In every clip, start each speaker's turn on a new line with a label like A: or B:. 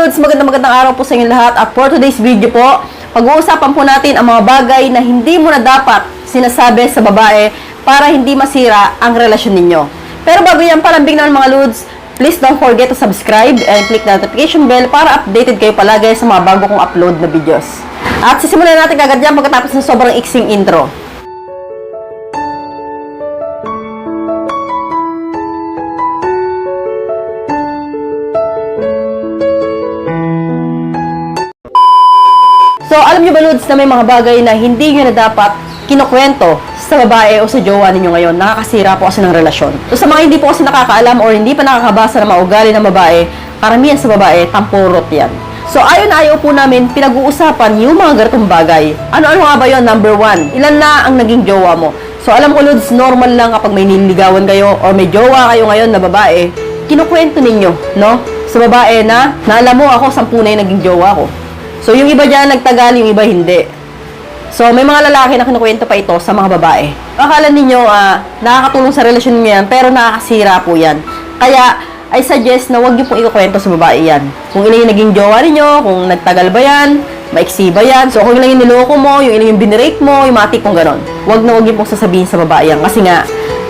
A: Lods, magandang araw po sa inyo lahat. At for today's video po, pag-uusapan po natin ang mga bagay na hindi mo na dapat sinasabi sa babae para hindi masira ang relasyon ninyo. Pero bago yan, palambing naman mga Lods, please don't forget to subscribe and click the notification bell para updated kayo palagi sa mga bago kong upload na videos. At sisimulan natin kagad yan pagkatapos ng sobrang iksing intro. So, alam nyo ba, Lods, na may mga bagay na hindi nyo na dapat kinukwento sa babae o sa jowa ninyo ngayon? Nakakasira po kasi ng relasyon. So, sa mga hindi po kasi nakakaalam or hindi pa nakakabasa ng mga ugali ng babae, karamihan sa babae, tampurot yan. So, ayon na ayaw po namin pinag-uusapan yung mga ganitong bagay. Ano-ano nga ba yun? Number 1, ilan na ang naging jowa mo? So, alam ko, Lods, normal lang kapag may nililigawan kayo or may jowa kayo ngayon na babae, kinukwento ninyo, no? Sa babae na alam mo ako, 10 na yung naging jowa ko. So, yung iba dyan nagtagal, yung iba hindi. So, may mga lalaki na kinukwento pa ito sa mga babae. Akala ninyo, nakakatulong sa relasyon niyo yan, pero nakakasira po yan. Kaya, I suggest na huwag niyo pong ikukwento sa babae yan. Kung ilan yung naging jowa ninyo, kung nagtagal ba yan, maiksi ba yan. So, kung ilan yung niloko mo, yung ilan yung binirake mo, yung mga tipong ganon. Huwag niyo pong sasabihin sa babae yan. Kasi nga,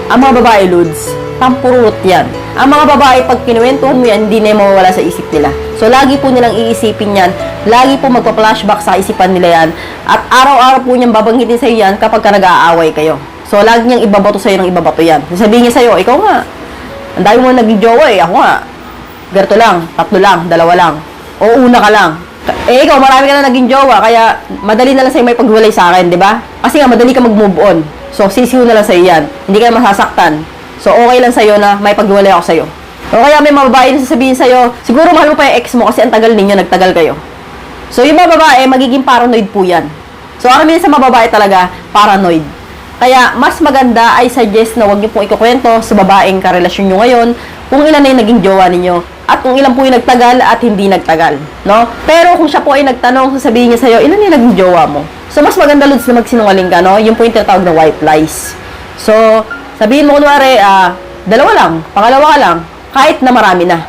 A: ang mga babae, Lods, tampurot yan. Ang mga babae, pag kinuwentuhan mo yan, hindi na yung mawawala sa isip nila. So, lagi po nilang iisipin yan. Lagi po magpa-flashback sa isipan nila yan. At araw-araw po niyang babanggitin sa iyo yan kapag ka nag-aaway kayo. So, lagi niyang ibabato sa iyo ng ibabato yan. Sabihin niya sa iyo, ikaw nga, ang dami mo naging jowa eh. Ako nga, ganito lang, 3 lang, 2 lang. O una ka lang. Eh, ikaw, marami ka na naging jowa, kaya madali na lang sa'yo may paghiwalay sa akin, di ba? Kasi nga, madali ka mag-move on. So, sisiw na lang sa'yo yan. Hindi ka na masasaktan. So, okay lang sa'yo na may paghiwalay ako sa'yo. O kaya may mga babae na sasabihin sa'yo, siguro mahal mo pa yung ex mo kasi ang tagal ninyo, nagtagal kayo. So, yung mga babae, magiging paranoid po yan. So, ang sa mga babae talaga, paranoid. Kaya, mas maganda, I suggest na huwag niyo pong ikukwento sa babaeng karelasyon nyo ngayon kung ilan na yung naging jowa ninyo at kung ilan po yung nagtagal at hindi nagtagal. No? Pero kung siya po ay nagtanong, sasabihin niya sa'yo, ilan na yung naging jowa mo? So, mas maganda, Lods, na magsinungaling ka, no? Yung po yung tinatawag na white lies. So, sabihin mo kunwari, 2 lang, pangalawa ka lang, kahit na marami na.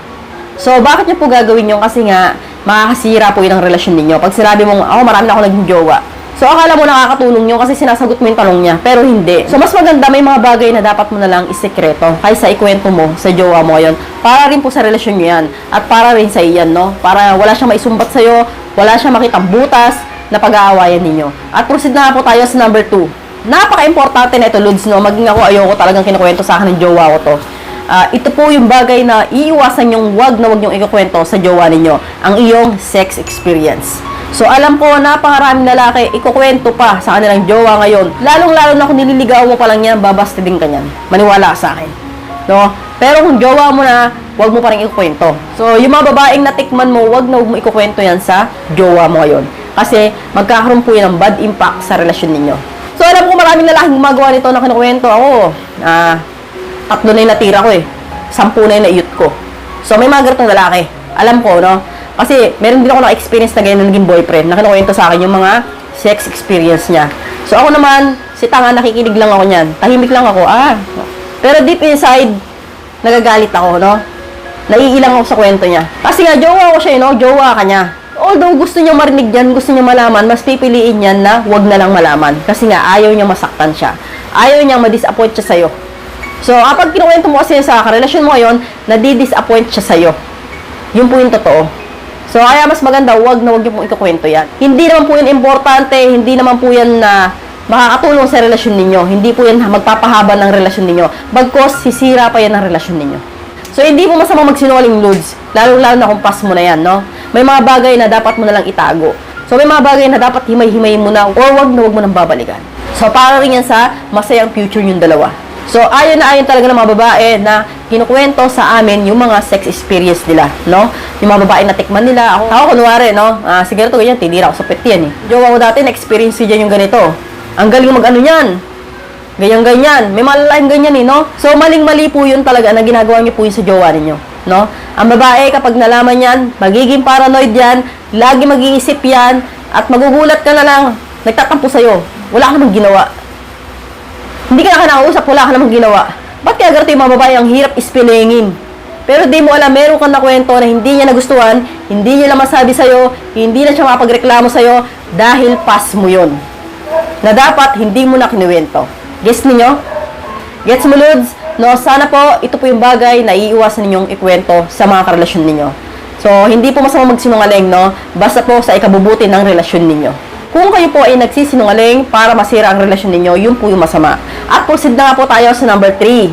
A: So, bakit niyo po gagawin yun? Kasi nga, makakasira po yun ang relasyon ninyo. Pag sinabi mong, marami na ako naging jowa. So, akala mo nakakatulong yun kasi sinasagot mo yung tanong niya. Pero hindi. So, mas maganda may mga bagay na dapat mo na lang isekreto kaysa ikwento mo sa jowa mo yun. Para rin po sa relasyon nyo yan. At para rin sa iyan, no? Para wala siyang maisumbat sa'yo, wala siyang makitang butas na pag-aawayan ninyo. At proceed na po tayo sa number 2. Napaka-importante na ito, Lods, no? Maging ako, ayoko talagang kinukwento sa akin ng jowa ko to. Ito po yung bagay na iiwasan yung wag nyong ikukwento sa jowa ninyo. Ang iyong sex experience. So, alam ko, napakaraming lalaki, ikukwento pa sa kanilang jowa ngayon. Lalong-lalo na kung nililigaw mo pa lang yan, babastidin ka niyan. Maniwala ka sa akin. No? Pero kung jowa mo na, wag mo pa rin ikukwento. So, yung mga babaeng natikman mo, wag na wag mo ikukwento yan sa jowa mo ngayon. Kasi, magkakaroon po yan ng bad impact sa relasyon ninyo. So, alam ko maraming lalaking gumagawa nito na kinukwento. Ako, 3 na yung natira ko eh. 10 na yung naiyot ko. So, may mga ganitong lalaki. Alam ko, no? Kasi, meron din ako na-experience na ganyan na naging boyfriend na kinukwento sa akin yung mga sex experience niya. So, ako naman, si tanga, nakikinig lang ako niyan. Tahimik lang ako, Pero deep inside, nagagalit ako, no? Naiilang ako sa kwento niya. Kasi nga, jowa ko siya, no? Jowa ka niya. Although gusto niya marinig yan, gusto niya malaman, mas pipiliin niyan na wag na lang malaman. Kasi nga, ayaw niya masaktan siya. Ayaw niya ma-disappoint siya sa'yo. So, kapag kinukwento mo kasi sa karelasyon mo ngayon, nadi-disappoint siya sa'yo. Yun po yung totoo. So, kaya mas maganda, wag na wag yung pong ikukwento yan. Hindi naman po yan importante, hindi naman po yan na makakatulong sa relasyon ninyo. Hindi po yan magpapahaba ng relasyon ninyo. Bagkos, sisira pa yan ang relasyon ninyo. So, hindi po masamang magsinungaling, Lods. Lalo-lalo na kung pass mo na yan, no? May mga bagay na dapat mo na lang itago. So, may mga bagay na dapat himay-himayin mo na or wag na wag mo nang babalikan. So, para rin yan sa masayang future yung dalawa. So, ayon na ayon talaga ng mga babae na kinukwento sa amin yung mga sex experience nila, no? Yung mga babae na tikman nila. Ako kunwari, no? Siguro to ganyan, tinira ako sa pet yan, eh. Jowa ko dati, na-experience ko dyan yung ganito. Ang galing mag-ano yan. Ganyan-ganyan. May malalayang ganyan, eh, no? So, maling-mali po yun talaga na ginagawa niyo po yun sa jowa ninyo, no? Ang babae, kapag nalaman yan, magiging paranoid yan, lagi mag-iisip yan, at magugulat ka na lang, nagtatampo sa'yo. Wala ka namang ginawa. Hindi ka na kinakausap, wala ka namang ginawa. Ba't kaya ganito yung mga babae ang hirap ispilingin? Pero di mo alam, meron kang nakwento na hindi niya nagustuhan, hindi niya lang masabi sa'yo, hindi na siya makapagreklamo sa'yo dahil pass mo yun. Na dapat hindi mo na kinuwento. Gets ninyo? Gets mo, Lods? No, sana po, ito po yung bagay na iiwasan ninyong ikwento sa mga karelasyon ninyo. So, hindi po masama magsinungaling, no? Basta po sa ikabubuti ng relasyon ninyo. Kung kayo po ay nagsisinungaling para masira ang relasyon ninyo, yun po yung masama. At proceed na nga po tayo sa number 3.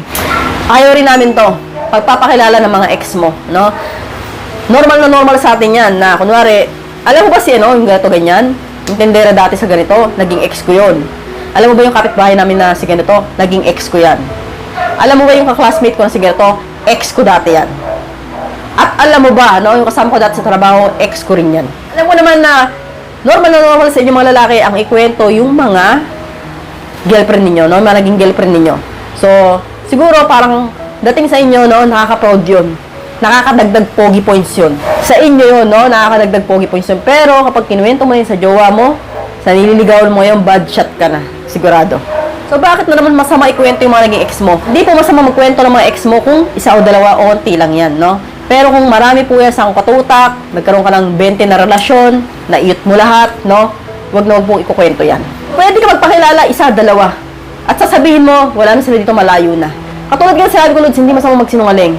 A: Ayaw rin namin to. Pagpapakilala ng mga ex mo, no? Normal na normal sa atin yan, na kunwari, alam mo ba si ano, yung ganito ganyan? Yung tendera dati sa ganito, naging ex ko yun. Alam mo ba yung kapitbahay namin na si ganito, naging ex ko yan. Alam mo ba yung ka-classmate ko na si ganito, ex ko dati yan. At alam mo ba, no, yung kasama ko dati sa trabaho, ex ko rin yan. Alam mo naman na normal sa inyong mga lalaki ang ikwento yung mga girlfriend ninyo, no, mga naging girlfriend ninyo. So, siguro parang dating sa inyo, no, nakaka-proud yun. Nakakadagdag pogi points yun. Sa inyo yun, no, nakakadagdag pogi points yun. Pero kapag kinuwento mo yun sa jowa mo, sa nililigawan mo yun, bad shot ka na. Sigurado. So, bakit na naman masama ikwento yung mga naging ex mo? Hindi po masama magkwento ng mga ex mo kung isa o dalawa o onti lang yan, no? Pero kung marami po yan sa katutak, nagkaroon ka ng 20 na relasyon, naiyot mo lahat, no? Huwag na huwag pong ikukwento yan. Pwede ka magpakilala, isa, dalawa. At sasabihin mo, wala na sila dito, malayo na. Katulad nga sinabi ko, Lods, hindi masama magsinungaling.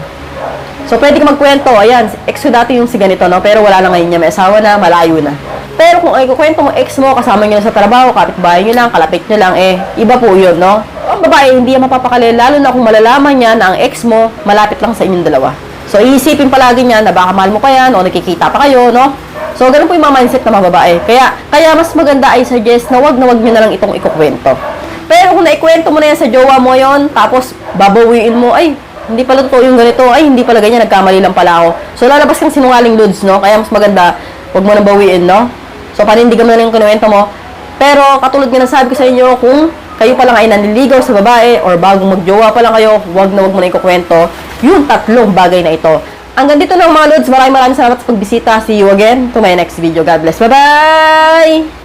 A: So, pwede ka magkwento, ayan, ex ko dati yung si ganito, no? Pero wala na ngayon niya, may asawa na, malayo na. Pero kung ay kukwento mo ex mo, kasama nyo sa trabaho, kapitbahay nyo lang, kalapit nyo lang, iba po yun, no? Ang babae, hindi yan mapapakali, lalo na kung malalaman niya na ang ex mo, malapit lang sa inyong dalawa. So, iisipin palagi niya na baka mahal mo pa yan, o nakikita pa kayo, no? So, ganun po yung mga mindset ng mga babae. Kaya mas maganda ay suggest na wag nyo na lang itong ikukwento. Pero kung naikwento mo na yan sa jowa mo yon, tapos babawiin mo, ay, hindi pala totoo yung ganito, ay, hindi pala ganyan, nagkamali lang pala ako. So, lalabas kang sinungaling, Lods, no? Kaya mas maganda, wag mo nang bawiin, no? So, panindigan mo na lang yung kinuwento mo. Pero, katulad nga nasabi ko sa inyo, kung kayo pa lang ay nanliligaw sa babae or bagong magjowa pa lang kayo, wag na wag mo na ikukwento yung tatlong bagay na ito. Hanggang dito lang mga Lods. Maraming salamat sa pagbisita. See you again to my next video. God bless. Bye-bye!